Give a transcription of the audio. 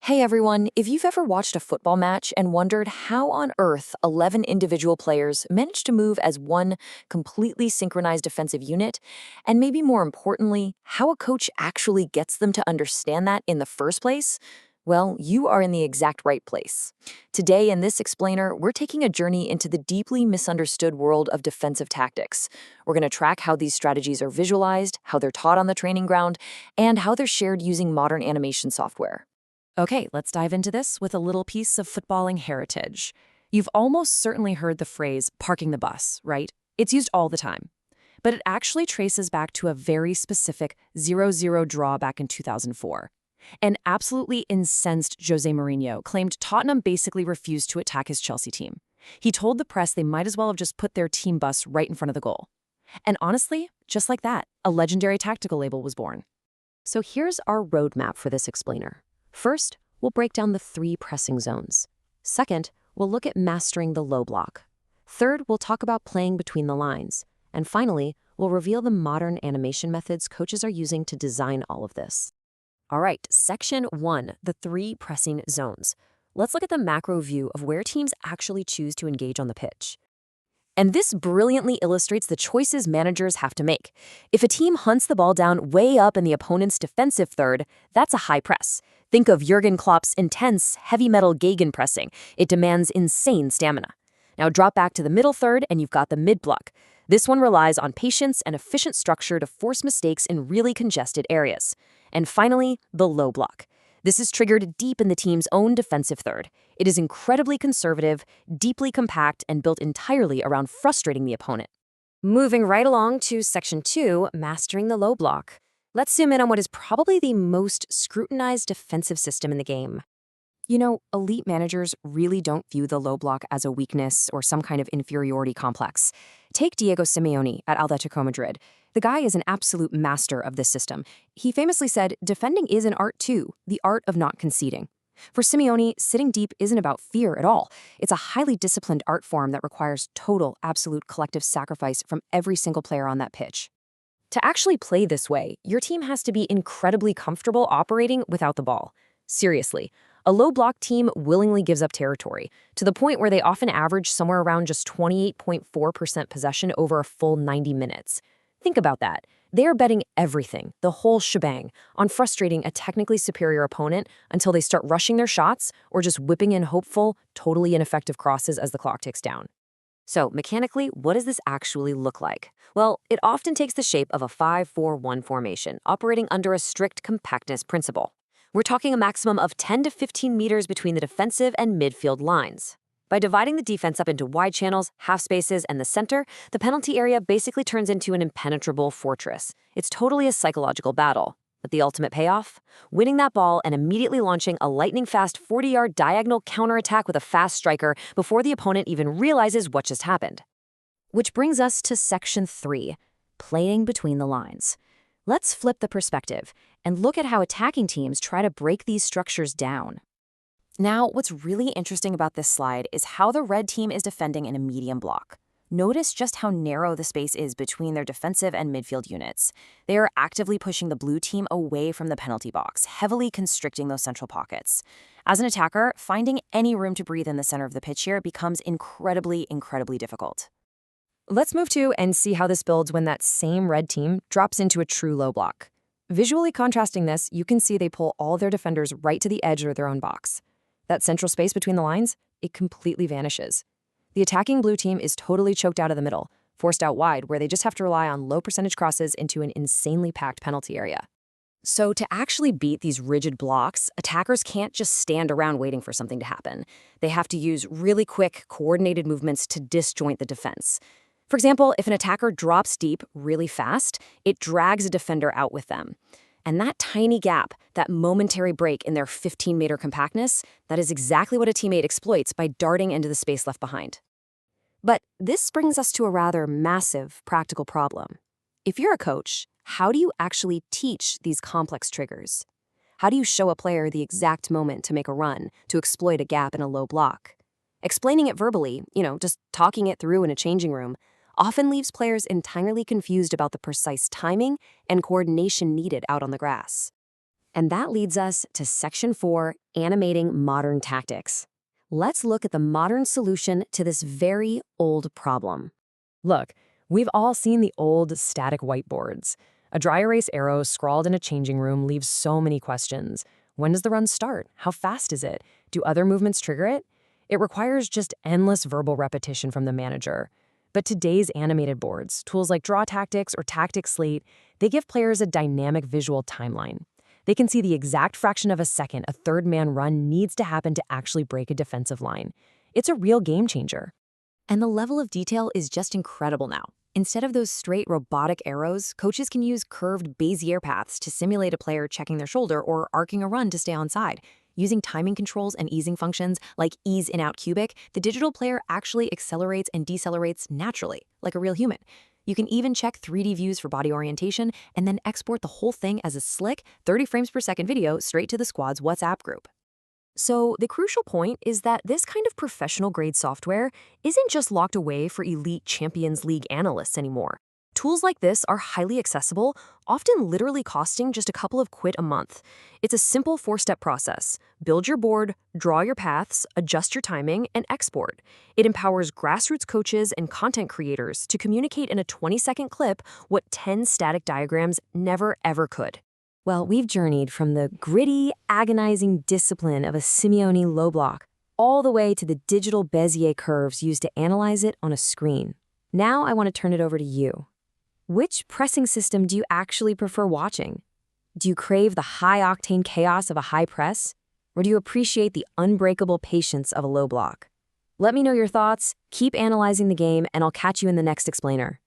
Hey everyone, if you've ever watched a football match and wondered how on earth 11 individual players managed to move as one completely synchronized defensive unit, and maybe more importantly, how a coach actually gets them to understand that in the first place, well, you are in the exact right place. Today in this explainer, we're taking a journey into the deeply misunderstood world of defensive tactics. We're going to track how these strategies are visualized, how they're taught on the training ground, and how they're shared using modern animation software. Okay, let's dive into this with a little piece of footballing heritage. You've almost certainly heard the phrase parking the bus, right? It's used all the time. But it actually traces back to a very specific 0-0 draw back in 2004. An absolutely incensed Jose Mourinho claimed Tottenham basically refused to attack his Chelsea team. He told the press they might as well have just put their team bus right in front of the goal. And honestly, just like that, a legendary tactical label was born. So here's our roadmap for this explainer. First, we'll break down the 3 pressing zones. Second, we'll look at mastering the low block. Third, we'll talk about playing between the lines. And finally, we'll reveal the modern animation methods coaches are using to design all of this. All right, Section 1, the 3 pressing zones. Let's look at the macro view of where teams actually choose to engage on the pitch. And this brilliantly illustrates the choices managers have to make. If a team hunts the ball down way up in the opponent's defensive third, that's a high press. Think of Jurgen Klopp's intense, heavy metal gegenpressing. It demands insane stamina. Now drop back to the middle third and you've got the mid-block. This one relies on patience and efficient structure to force mistakes in really congested areas. And finally, the low block. This is triggered deep in the team's own defensive third. It is incredibly conservative, deeply compact, and built entirely around frustrating the opponent. Moving right along to Section 2, mastering the low block. Let's zoom in on what is probably the most scrutinized defensive system in the game. You know, elite managers really don't view the low block as a weakness or some kind of inferiority complex. Take Diego Simeone at Atletico Madrid. The guy is an absolute master of this system. He famously said, defending is an art too, the art of not conceding. For Simeone, sitting deep isn't about fear at all. It's a highly disciplined art form that requires total, absolute collective sacrifice from every single player on that pitch. To actually play this way, your team has to be incredibly comfortable operating without the ball. Seriously, a low block team willingly gives up territory, to the point where they often average somewhere around just 28.4% possession over a full 90 minutes. Think about that. They are betting everything, the whole shebang, on frustrating a technically superior opponent until they start rushing their shots or just whipping in hopeful, totally ineffective crosses as the clock ticks down. So, mechanically, what does this actually look like? Well, it often takes the shape of a 5-4-1 formation, operating under a strict compactness principle. We're talking a maximum of 10 to 15 meters between the defensive and midfield lines. By dividing the defense up into wide channels, half spaces, and the center, the penalty area basically turns into an impenetrable fortress. It's totally a psychological battle. But the ultimate payoff? Winning that ball and immediately launching a lightning-fast 40-yard diagonal counterattack with a fast striker before the opponent even realizes what just happened. Which brings us to Section 3, playing between the lines. Let's flip the perspective and look at how attacking teams try to break these structures down. Now, what's really interesting about this slide is how the red team is defending in a medium block. Notice just how narrow the space is between their defensive and midfield units. They are actively pushing the blue team away from the penalty box, heavily constricting those central pockets. As an attacker, finding any room to breathe in the center of the pitch here becomes incredibly difficult. Let's move to and see how this builds when that same red team drops into a true low block. Visually contrasting this, you can see they pull all their defenders right to the edge of their own box. That central space between the lines, it completely vanishes. The attacking blue team is totally choked out of the middle, forced out wide, where they just have to rely on low percentage crosses into an insanely packed penalty area. So to actually beat these rigid blocks, attackers can't just stand around waiting for something to happen. They have to use really quick, coordinated movements to disjoint the defense. For example, if an attacker drops deep really fast, it drags a defender out with them. And that tiny gap, that momentary break in their 15-meter compactness, that is exactly what a teammate exploits by darting into the space left behind. But this brings us to a rather massive practical problem. If you're a coach, how do you actually teach these complex triggers? How do you show a player the exact moment to make a run, to exploit a gap in a low block? Explaining it verbally, just talking it through in a changing room, often leaves players entirely confused about the precise timing and coordination needed out on the grass. And that leads us to Section 4, Animating Modern Tactics. Let's look at the modern solution to this very old problem. Look, we've all seen the old static whiteboards. A dry erase arrow scrawled in a changing room leaves so many questions. When does the run start? How fast is it? Do other movements trigger it? It requires just endless verbal repetition from the manager. But today's animated boards, tools like Draw Tactics or Tactics Slate, they give players a dynamic visual timeline. They can see the exact fraction of a second a third-man run needs to happen to actually break a defensive line. It's a real game changer. And the level of detail is just incredible now. Instead of those straight robotic arrows, coaches can use curved Bezier paths to simulate a player checking their shoulder or arcing a run to stay onside. Using timing controls and easing functions like ease in-out cubic, the digital player actually accelerates and decelerates naturally, like a real human. You can even check 3D views for body orientation and then export the whole thing as a slick 30 frames per second video straight to the squad's WhatsApp group. So the crucial point is that this kind of professional-grade software isn't just locked away for elite Champions League analysts anymore. Tools like this are highly accessible, often literally costing just a couple of quid a month. It's a simple 4-step process. Build your board, draw your paths, adjust your timing, and export. It empowers grassroots coaches and content creators to communicate in a 20-second clip what 10 static diagrams never ever could. Well, we've journeyed from the gritty, agonizing discipline of a Simeone low block all the way to the digital Bezier curves used to analyze it on a screen. Now I want to turn it over to you. Which pressing system do you actually prefer watching? Do you crave the high-octane chaos of a high press? Or do you appreciate the unbreakable patience of a low block? Let me know your thoughts, keep analyzing the game, and I'll catch you in the next explainer.